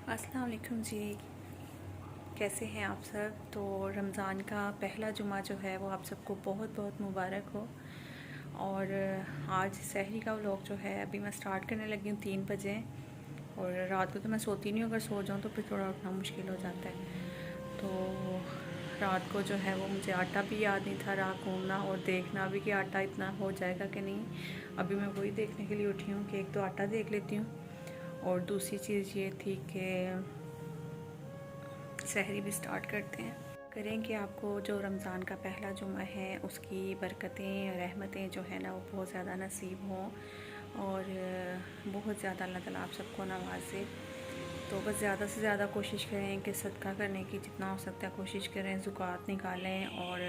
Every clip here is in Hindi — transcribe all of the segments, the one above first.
अस्सलाम वालेकुम जी। कैसे हैं आप सब। तो रमज़ान का पहला जुमा जो है वो आप सबको बहुत बहुत मुबारक हो। और आज सहरी का व्लॉग जो है अभी मैं स्टार्ट करने लगी हूँ 3 बजे। और रात को तो मैं सोती नहीं हूँ, अगर सो जाऊँ तो फिर थोड़ा उठना मुश्किल हो जाता है। तो रात को जो है वो मुझे आटा भी याद नहीं था, रात घूमना और देखना भी कि आटा इतना हो जाएगा कि नहीं। अभी मैं वही देखने के लिए उठी हूँ कि एक तो आटा देख लेती हूँ, और दूसरी चीज़ ये थी कि सहरी भी स्टार्ट करते हैं। करें कि आपको जो रमज़ान का पहला जुमा है उसकी बरकतें रहमतें जो है ना वो बहुत ज़्यादा नसीब हों, और बहुत ज़्यादा अल्लाह ताला आप सबको नवाजे। तो बस ज़्यादा से ज़्यादा कोशिश करें कि सदका करने की जितना हो सकता है कोशिश करें, ज़ुकात निकालें और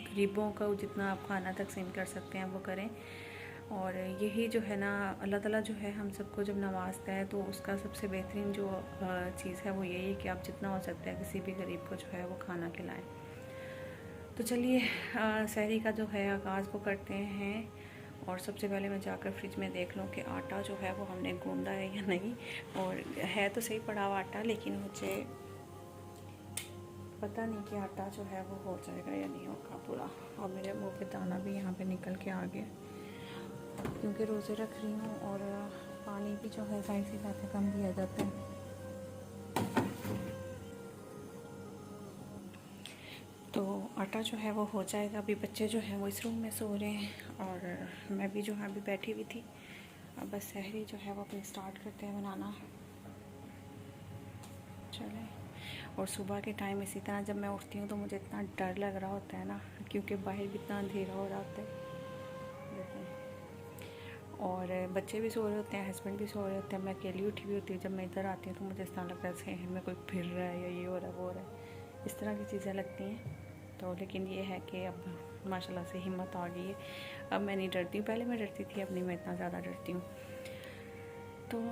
गरीबों को जितना आप खाना तकसीम कर सकते हैं वो करें। और यही जो है ना अल्लाह ताला जो है हम सबको जब नवाजता है तो उसका सबसे बेहतरीन जो चीज़ है वो यही है कि आप जितना हो सकता है किसी भी गरीब को जो है वो खाना खिलाएं। तो चलिए सहरी का जो है आगाज़ वो करते हैं। और सबसे पहले मैं जाकर फ्रिज में देख लूँ कि आटा जो है वो हमने गूंदा है या नहीं। और है तो सही पड़ा हुआ आटा, लेकिन मुझे पता नहीं कि आटा जो है वो हो जाएगा या नहीं होगा पूरा। और मेरे मुँह पे दाना भी यहाँ पे निकल के आ गया, क्योंकि रोज़े रख रही हूँ और पानी भी जो है जाहिर सी बात है कम दिया जाता है। तो आटा जो है वो हो जाएगा। अभी बच्चे जो हैं वो इस रूम में सो रहे हैं और मैं भी जो है अभी बैठी हुई थी। अब बस सहरी जो है वो अपनी स्टार्ट करते हैं बनाना। चले। और सुबह के टाइम इसी तरह जब मैं उठती हूँ तो मुझे इतना डर लग रहा होता है ना, क्योंकि बाहर भी इतना अंधेरा हो रहा होता है। और बच्चे भी सो रहे होते हैं, हस्बैंड भी सो रहे होते हैं, मैं अकेली उठी हुई होती हूँ। जब मैं इधर आती हूँ तो मुझे इस तरह लगता है जैसे में कोई फिर रहा है या ये हो रहा है वो हो रहा है, इस तरह की चीज़ें लगती हैं। तो लेकिन ये है कि अब माशाल्लाह से हिम्मत आ गई है, अब मैं नहीं डरती हूँ। पहले मैं डरती थी, अब नहीं मैं इतना ज़्यादा डरती हूँ। तो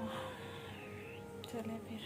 चलें फिर।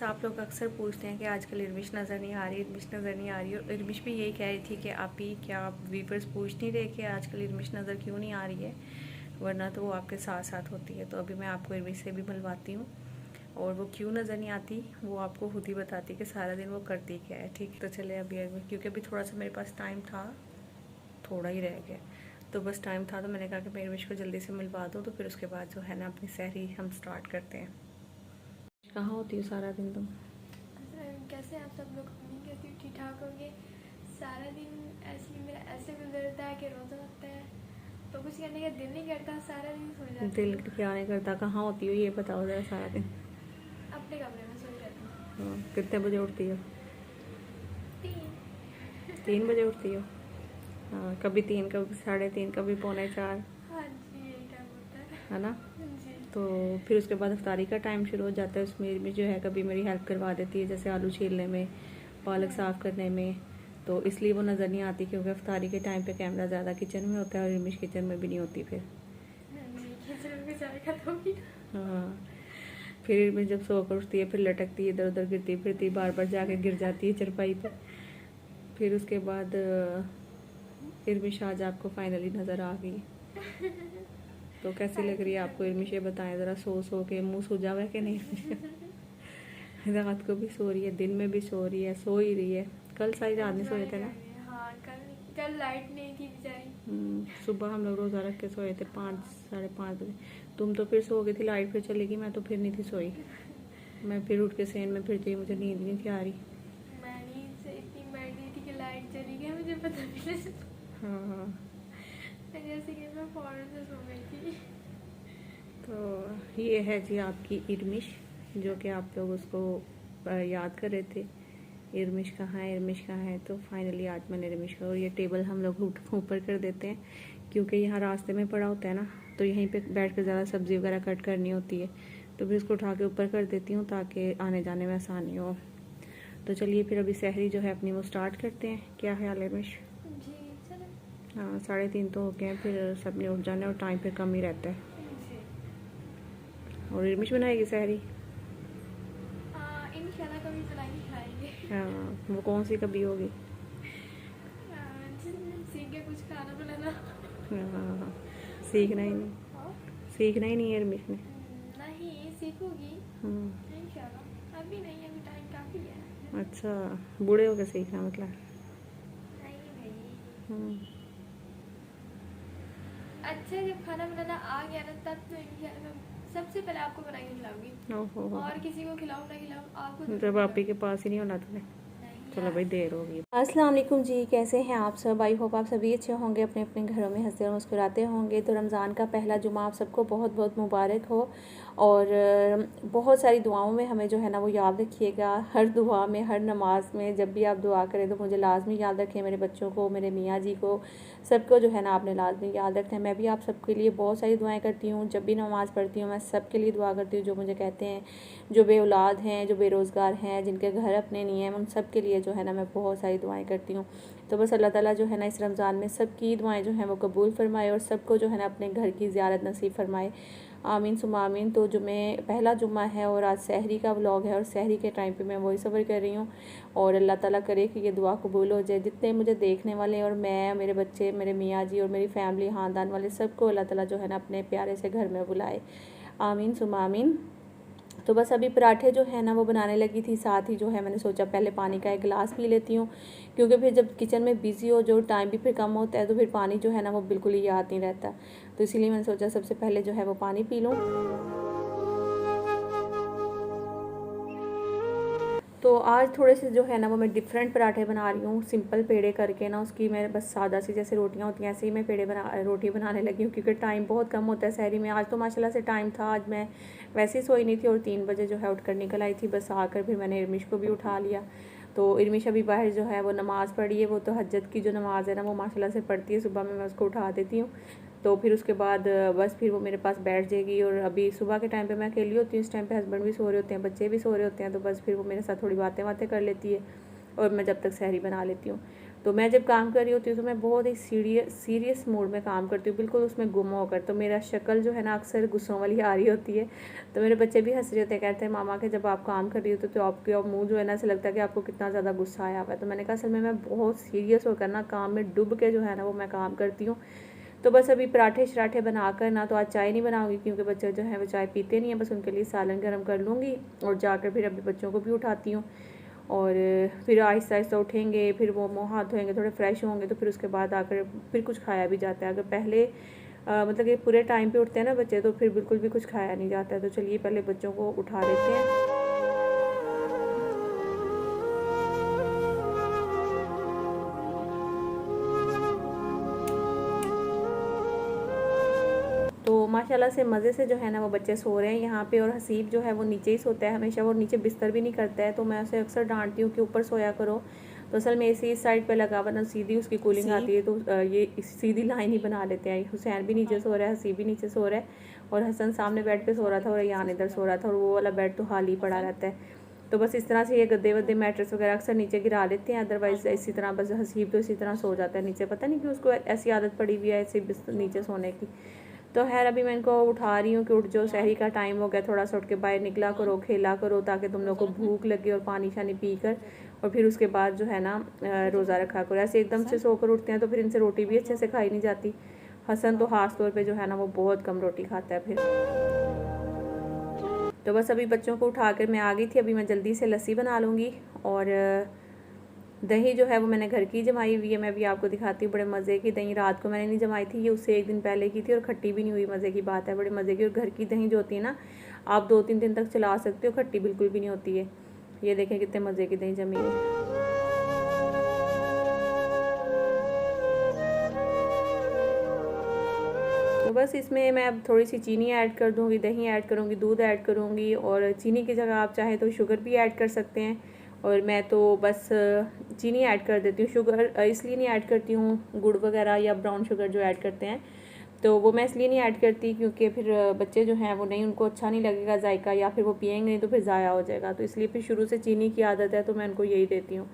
आप लोग अक्सर पूछते हैं कि आजकल इरमिश नज़र नहीं आ रही, इरमिश नज़र नहीं आ रही। और इरमिश भी यही कह रही थी कि आप ही क्या वीवर्स पूछ नहीं रहे कि आजकल इरमिश नज़र क्यों नहीं आ रही है, वरना तो वो आपके साथ साथ होती है। तो अभी मैं आपको इरमिश से भी मिलवाती हूँ, और वो क्यों नज़र नहीं आती वो आपको खुद ही बताती कि सारा दिन वो करती क्या है। ठीक, तो चले अभी क्योंकि अभी थोड़ा सा मेरे पास टाइम था, थोड़ा ही रह गया, तो बस टाइम था तो मैंने कहा कि मैं इरमिश को जल्दी से मिलवा दूँ, तो फिर उसके बाद जो है ना अपनी सहरी हम स्टार्ट करते हैं। कहाँ होती हो सारा दिन तुम? कैसे आप सब लोग, उम्मीद करती हूँ ठीक ठाक होंगे। सारा दिन ऐसे मेरा ऐसे गुजरता है कि रोज़ा लगता है तो कुछ करने का दिल नहीं करता, सारा दिन सो जाती दिल हूँ। क्या नहीं करता? कहाँ होती हो ये बताओ ज़रा सारा दिन। अपने कमरे में सो जाती हूँ। कितने बजे उठती हो? 3। 3 बजे उठती हो? हाँ, कभी 3, कभी 3:30, कभी 3:45, हाँ जी, यही टाइम होता है ना। है जी। तो फिर उसके बाद इफ्तारी का टाइम शुरू हो जाता है। उसमें भी जो है कभी मेरी हेल्प करवा देती है, जैसे आलू छीलने में, पालक साफ़ करने में। तो इसलिए वो नज़र नहीं आती, क्योंकि इफ्तारी के टाइम पे कैमरा ज़्यादा किचन में होता है और इमिश किचन में भी नहीं होती फिर। हाँ जी, खिचड़ी में चाय खत्म होगी। हाँ, फिर इमिश जब सोकर उठती है फिर लटकती है, इधर उधर गिरती फिरती, बार बार जाके गिर जाती है चरपाई पे। फिर उसके बाद इरमिश आज आपको फाइनली नज़र आ गई। तो कैसी लग रही है आपको इरमिश, ये बताएं ज़रा। सो सो के मुंह सूजा हुआ है कि नहीं? रात को भी सो रही है, दिन में भी सो रही है, सो ही रही है। कल सारी रात नहीं सोए थे ना? हाँ, कल लाइट नहीं थी बेचारी। सुबह हम लोग रोज़ा रख के सोए थे 5, 5:30 बजे। तुम तो फिर सो गई थी, लाइट फिर चलेगी, मैं तो फिर नहीं थी सोई। मैं फिर उठ के सेन में फिरती, मुझे नींद नहीं थी आ रही। मैं नींद से पता भी नहीं चला। हाँ, जैसे कि मैं फौरन से सो गई थी। तो ये है जी आपकी इरमिश, जो कि आप लोग उसको याद कर रहे थे, इरमिश कहाँ है, इरमिश कहाँ है। तो फाइनली आज मैंने इरमिश का, और ये टेबल हम लोग ऊपर कर देते हैं क्योंकि यहाँ रास्ते में पड़ा होता है ना, तो यहीं पे बैठ कर ज़्यादा सब्ज़ी वगैरह कट करनी होती है, तो फिर इसको उठा के ऊपर कर देती हूँ ताकि आने जाने में आसानी हो। तो चलिए फिर अभी सहरी जो है अपनी वो स्टार्ट करते हैं। क्या ख्याल है इरमिश? जी चलो। हाँ, 3:30 तो हो गए हैं, फिर सब ने उठ जाना और टाइम फिर कम ही रहता है। जी। और इरमिश बनाएगी सहरी? इंशाल्लाह कभी बनाएंगे, खाएंगे। हाँ, वो कौन सी कभी होगी? सीख के कुछ खाना बनाना। हाँ, सीखना ही नहीं, हाँ? सीखना ही नहीं है इरमिश ने। नहीं सीखूंगी इंशाल्लाह, अभी नहीं, अभी टाइम काफ़ी है। अच्छा, बूढ़े होकर सीखना मतलब? नहीं। हम्म। अच्छा, जब खाना बनाना आ गया ना तब तो इंशाल्लाह मैं सबसे पहले आपको बना के खिलाऊंगी। ओहो, और किसी को खिलाऊं ना खिलाऊं, आपको जब आप ही के पास ही नहीं होना तुम्हें। नहीं चलो यार। भाई, देर होगी। अस्सलाम वालेकुम जी, कैसे हैं आप सब? आई होप आप सभी अच्छे होंगे, अपने अपने घरों में हंसते और मुस्कुराते होंगे। तो रमज़ान का पहला जुमा आप सबको बहुत बहुत मुबारक हो, और बहुत सारी दुआओं में हमें जो है ना वो याद रखिएगा। हर दुआ में, हर नमाज में जब भी आप दुआ करें तो मुझे लाजमी याद रखें, मेरे बच्चों को, मेरे मियाँ जी को, सबको जो है ना आपने लाजमी याद रखना है। मैं भी आप सबके लिए बहुत सारी दुआएं करती हूँ, जब भी नमाज़ पढ़ती हूँ मैं सबके लिए दुआ करती हूँ जो मुझे कहते हैं, जो बे औलाद हैं, जो बेरोज़गार हैं, जिनके घर अपने नहीं हैं, उन सब के लिए जो है ना मैं बहुत सारी दुआएं करती हूँ। तो बस अल्लाह ताला जो है ना इस रमज़ान में सबकी दुआएं जो हैं वो कबूल फरमाए और सबको जो है ना अपने घर की ज़ियारत नसीब फरमाए। आमीन सुमा आमीन। तो जुमे पहला जुम्मा है और आज सहरी का व्लॉग है, और सहरी के टाइम पे मैं वॉइस ओवर कर रही हूँ, और अल्लाह ताला करे कि ये दुआ कबूल हो जाए। जितने मुझे देखने वाले, और मैं, मेरे बच्चे, मेरे मियाँ जी और मेरी फैमिली, ख़ानदान वाले, सबको अल्लाह ताला जो है ना अपने प्यारे से घर में बुलाए। आमीन सुमा आमीन। तो बस अभी पराठे जो है ना वो बनाने लगी थी, साथ ही जो है मैंने सोचा पहले पानी का एक गिलास पी लेती हूँ, क्योंकि फिर जब किचन में बिज़ी हो, जो टाइम भी फिर कम होता है, तो फिर पानी जो है ना वो बिल्कुल ही याद नहीं रहता। तो इसीलिए मैंने सोचा सबसे पहले जो है वो पानी पी लूँ। तो आज थोड़े से जो है ना वो मैं डिफरेंट पराठे बना रही हूँ, सिंपल पेड़े करके ना, उसकी मैं बस सादा सी जैसे रोटियाँ होती हैं ऐसे ही मैं रोटी बनाने लगी हूँ, क्योंकि टाइम बहुत कम होता है सहरी में। आज तो माशाल्लाह से टाइम था, आज मैं वैसे ही सोई नहीं थी और 3 बजे जो है उठ कर निकल आई थी। बस आकर फिर मैंने इरमिश को भी उठा लिया। तो इरमिश अभी बाहर जो है वो नमाज़ पढ़ी है, वो तो हज्जत की जो नमाज़ है ना वो माशाल्लाह से पढ़ती है, सुबह में मैं उसको उठा देती हूँ। तो फिर उसके बाद बस फिर वो मेरे पास बैठ जाएगी, और अभी सुबह के टाइम पे मैं अकेली होती हूँ, इस टाइम पे हस्बैंड भी सो रहे होते हैं, बच्चे भी सो रहे होते हैं, तो बस फिर वो मेरे साथ थोड़ी बातें कर लेती है और मैं जब तक सहरी बना लेती हूँ। तो मैं जब काम कर रही होती हूँ तो मैं बहुत ही सीरियस मूड में काम करती हूँ, बिल्कुल उसमें गुम होकर। तो मेरा शक्ल जो है ना अक्सर गुस्सों वाली आ रही होती है, तो मेरे बच्चे भी हंस रहे होते हैं, कहते हैं मामा के जब आप काम कर रही होती तो आपके मुँह जो है ना ऐसा लगता है कि आपको कितना ज़्यादा गुस्सा आया हुआ है। तो मैंने कहा असल में मैं बहुत सीरियस होकर ना काम में डूब के जो है ना वो मैं काम करती हूँ। तो बस अभी पराठे शराठे बनाकर ना, तो आज चाय नहीं बनाऊंगी क्योंकि बच्चे जो हैं वो चाय पीते नहीं हैं, बस उनके लिए सालन गर्म कर लूँगी और जाकर फिर अभी बच्चों को भी उठाती हूँ, और फिर आहिस्ता आहिस्ता उठेंगे, फिर वो मुँह हाथ धोएंगे, थोड़े फ्रेश होंगे, तो फिर उसके बाद आकर फिर कुछ खाया भी जाता है। अगर पहले मतलब कि पूरे टाइम पे उठते हैं ना बच्चे, तो फिर बिल्कुल भी कुछ खाया नहीं जाता है। तो चलिए पहले बच्चों को उठा देते हैं। तो माशाल्लाह से मज़े से जो है ना वो बच्चे सो रहे हैं यहाँ पे, और हसीब जो है वो नीचे ही सोता है हमेशा, वो नीचे बिस्तर भी नहीं करता है। तो मैं उसे अक्सर डांटती हूँ कि ऊपर सोया करो। तो असल में इसी साइड पे लगा, वरना सीधी उसकी कूलिंग आती है, तो ये सीधी लाइन ही बना लेते हैं। हुसैन भी नीचे सो रहा है, हसीब भी नीचे सो रहा है, और हसन सामने बेड पे सो रहा था और यान इधर सो रहा था, और वो वाला बेड तो खाली ही पड़ा रहता है। तो बस इस तरह से ये गद्दे वद्दे मैट्रेस वगैरह अक्सर नीचे गिरा लेते हैं, अदरवाइज़ इसी तरह बस हसीब तो इसी तरह सो जाता है नीचे, पता नहीं कि उसको ऐसी आदत पड़ी हुई है ऐसे नीचे सोने की। तो खैर अभी मैं इनको उठा रही हूँ कि उठ जो सहरी का टाइम हो गया, थोड़ा सा उठ के बाहर निकला करो, खेला करो, ताकि तुम लोग को भूख लगे, और पानी शानी पी कर, और फिर उसके बाद जो है ना रोज़ा रखा करो। ऐसे एकदम से सोकर उठते हैं तो फिर इनसे रोटी भी अच्छे से खाई नहीं जाती। हसन तो ख़ास तौर पे जो है ना वो बहुत कम रोटी खाता है फिर। तो बस अभी बच्चों को उठा कर मैं आ गई थी, अभी मैं जल्दी से लस्सी बना लूँगी, और दही जो है वो मैंने घर की जमाई हुई है, मैं भी आपको दिखाती हूँ। बड़े मज़े की दही, रात को मैंने नहीं जमाई थी, ये उससे 1 दिन पहले की थी, और खट्टी भी नहीं हुई, मज़े की बात है, बड़े मज़े की। और घर की दही जो होती है ना, आप 2-3 दिन तक चला सकते हो, खट्टी बिल्कुल भी नहीं होती है। ये देखें कितने मज़े की दही जमी है। बस इसमें मैं अब थोड़ी सी चीनी ऐड कर दूँगी, दही ऐड करूँगी, दूध ऐड करूँगी, और चीनी की जगह आप चाहें तो शुगर भी ऐड कर सकते हैं। और मैं तो बस चीनी ऐड कर देती हूँ। शुगर इसलिए नहीं ऐड करती हूँ, गुड़ वगैरह या ब्राउन शुगर जो ऐड करते हैं तो वो मैं इसलिए नहीं ऐड करती क्योंकि फिर बच्चे जो हैं वो नहीं, उनको अच्छा नहीं लगेगा जायका, या फिर वो पियेंगे नहीं तो फिर ज़ाया हो जाएगा। तो इसलिए फिर शुरू से चीनी की आदत है तो मैं उनको यही देती हूँ।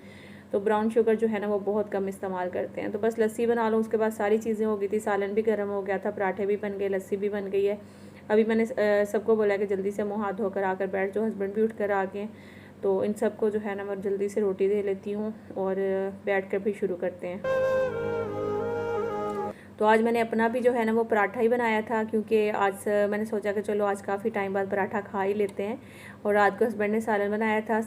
तो ब्राउन शुगर जो है ना वो बहुत कम इस्तेमाल करते हैं। तो बस लस्सी बना लो, उसके बाद सारी चीज़ें हो गई थी, सालन भी गर्म हो गया था, पराठे भी बन गए, लस्सी भी बन गई है। अभी मैंने सबको बोला कि जल्दी से मुँह हाथ धोकर आकर बैठ जाओ। हस्बैंड भी उठ कर आ गए, तो इन सबको जो है ना मैं जल्दी से रोटी दे लेती हूँ और बैठ कर भी शुरू करते हैं। तो आज मैंने अपना भी जो है ना वो पराठा ही बनाया था, क्योंकि आज मैंने सोचा कि चलो आज काफ़ी टाइम बाद पराठा खा ही लेते हैं। और रात को हस्बैंड ने सालन बनाया था।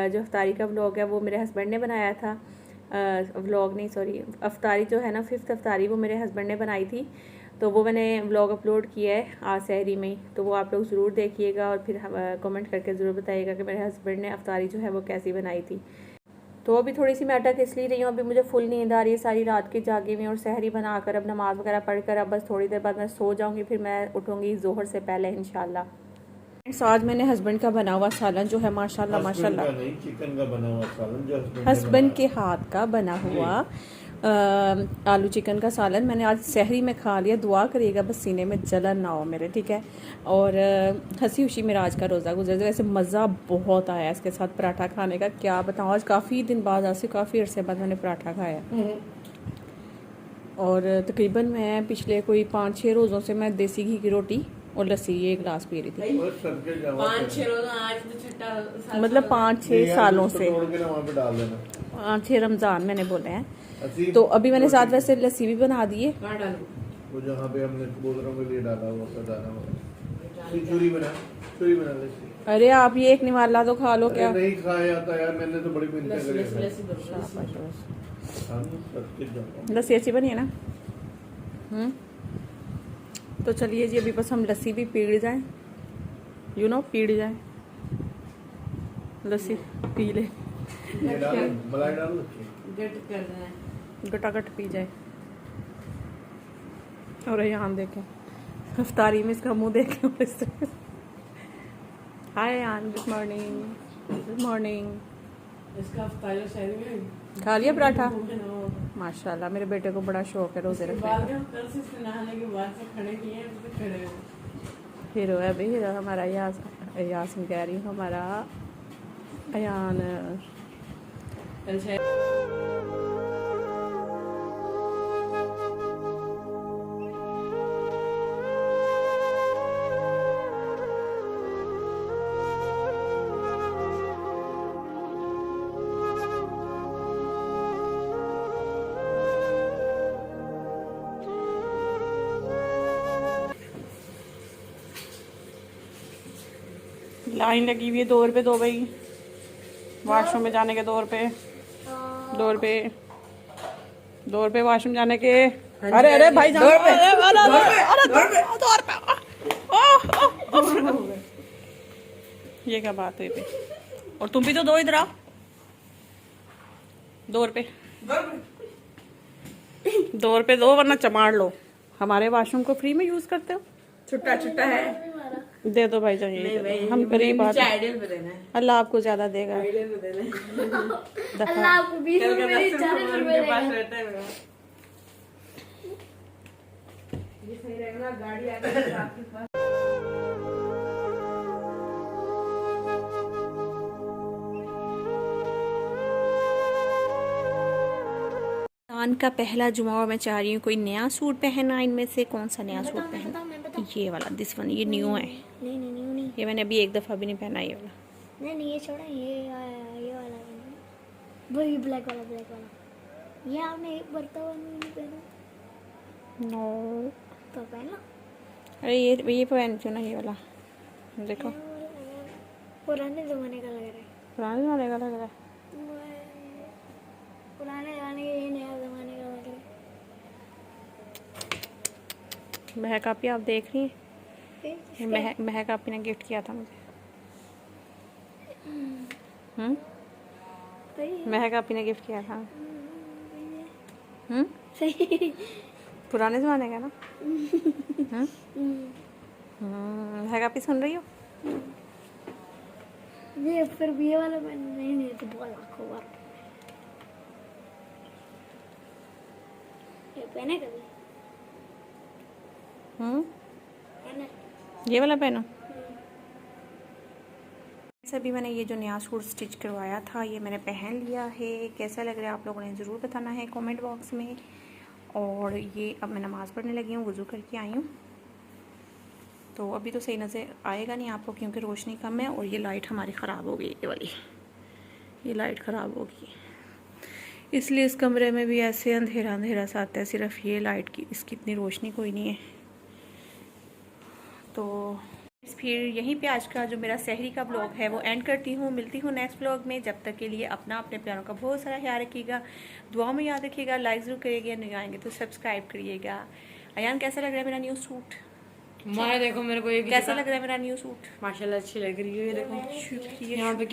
जो अफ्तारी का व्लॉग है वो मेरे हस्बैंड ने बनाया था। व्लॉग नहीं, सॉरी, अफ्तारी जो है ना 5th अफ्तारी वो मेरे हस्बैंड ने बनाई थी। तो वो मैंने व्लॉग अपलोड किया है आज सहरी में ही, तो वो आप लोग ज़रूर देखिएगा और फिर कमेंट करके ज़रूर बताइएगा कि मेरे हस्बैंड ने अफ्तारी जो है वो कैसी बनाई थी। तो अभी थोड़ी सी मैं अटक इसलिए रही हूँ, अभी मुझे फुल नींद आ रही है, सारी रात की जागी हुई, और सहरी बनाकर अब नमाज़ वगैरह पढ़कर अब बस थोड़ी देर बाद मैं सो जाऊँगी, फिर मैं उठूँगी ज़ोहर से पहले इंशाल्लाह। आज मैंने हस्बैंड का बना हुआ सालन जो है माशाल्लाह माशाल्लाह, चिकन का बना हुआ सालन जो हस्बैंड के हाथ का बना हुआ आलू चिकन का सालन मैंने आज सहरी में खा लिया। दुआ करिएगा बस सीने में जलन ना हो मेरे, ठीक है। और हंसी खुशी मेरा आज का रोज़ा गुजर जाए। वैसे मज़ा बहुत आया इसके साथ पराठा खाने का, क्या बताऊँ। आज काफ़ी दिन बाद, आज से काफ़ी अरसे बाद मैंने पराठा खाया। और तकरीबन मैं पिछले कोई 5-6 रोज़ों से मैं देसी घी की रोटी और लस्सी ये गिलास पी रही थी। 5-6 रोज, आज तो छठा, मतलब 5-6 सालों से, डाल 5-6 रमज़ान मैंने बोले हैं। तो अभी मैंने साथ वैसे लस्सी भी बना दी है। वो जहाँ पे हमने कबूतरों के लिए डाला वो दाना वाला चूरी बना लस्सी। अरे आप ये एक निवाला तो खा लो। क्या नहीं खाया जाता यार, मैंने तो बड़ी मेहनत करी है। लस्सी अच्छी बनी है ना। तो चलिए जी, अभी बस हम लस्सी भी पी जाएं, पी जाएं, लस्सी पी ले, मलाई डाल गटागट पी जाए। और यहाँ देखें अफ्तारी में इसका मुंह देखें। हाय यान, गुड मॉर्निंग, गुड मॉर्निंग। इसका अफ्तारी शहरी में खा लिया पराठा? माशाल्लाह, मेरे बेटे को बड़ा शौक है रोजे रखने का। नहाने के बाद से खड़े किए हैं, तो खड़े हीरो है भाई, हीरो हमारा यासिन कह रही हूँ, हमारा अयान। लाइन लगी हुई है 2 रुपये दो भाई, वॉशरूम में जाने के 2 रुपये, 2 रुपये, 2 रुपये वॉशरूम जाने के। अरे अरे भाई, 2 रुपये, ये क्या बात हुई भाई। और तुम भी तो दो, इधर आओ। 2 रुपये, 2 रुपये दो वरना चमाड़ लो। हमारे वॉशरूम को फ्री में यूज करते हो। छुट्टा छुट्टा है, दे दो भाई चाहिए, हम गरीब आदमी। अल्लाह आपको ज्यादा देगा। अल्लाह आपको 20 रुपए देगा। रमज़ान का पहला जुमा, और मैं चाह रही हूँ कोई नया सूट पहना। इनमें से कौन सा नया सूट पहना? ये वाला, दिस वन, ये न्यू है। नहीं, ये मैंने अभी एक दफ़ा भी नहीं पहना ये वाला। नहीं, ये छोड़ा, ये वाला वही ब्लैक वाला। ये आपने एक बर्तन नहीं पहना। नो, तो पहना। अरे ये पहन क्यों ना, ये वाला देखो, पुराने ज़माने का लग रहा है। पुराने ज़माने का लग रहा है। पुराने ज़माने का, ये नया ज़माने का लग रहा है। महक आपी आप देख रही हैं? महक आपी ने गिफ्ट किया था मुझे। महक आपी ने गिफ्ट किया था। सही। पुराने ज़माने का ना। है काफ़ी सुन रही हो? ये फिर भी ये वाला पेन नहीं तो बहुत लाखों बार ये पेन है कभी पेन है। ये वाला पहनो। अभी मैंने ये जो नया सूट स्टिच करवाया था ये मैंने पहन लिया है। कैसा लग रहा है आप लोगों ने ज़रूर बताना है कमेंट बॉक्स में। और ये अब मैं नमाज़ पढ़ने लगी हूँ, वज़ू करके आई हूँ। तो अभी तो सही नज़र आएगा नहीं आपको क्योंकि रोशनी कम है और ये लाइट हमारी ख़राब हो गई। ये वाली ये लाइट ख़राब हो गई, इसलिए इस कमरे में भी ऐसे अंधेरा अंधेरा सा आता है। सिर्फ ये लाइट की इसकी इतनी रोशनी कोई नहीं है। तो फिर यहीं पे आज का जो मेरा सहरी का ब्लॉग है वो एंड करती हूँ। मिलती हूँ नेक्स्ट ब्लॉग में। जब तक के लिए अपना अपने प्यारों का बहुत सारा ख्याल रखिएगा, दुआ में याद रखिएगा, लाइक ज़रूर करिएगा, नहीं आएंगे तो सब्सक्राइब करिएगा। अयान कैसा लग रहा है मेरा न्यू सूट? माँ देखो मेरे को ये कैसा लग रहा है मेरा न्यू सूट? माशाल्लाह अच्छी लग रही है। ये देखो शुक्रिया। यहाँ पे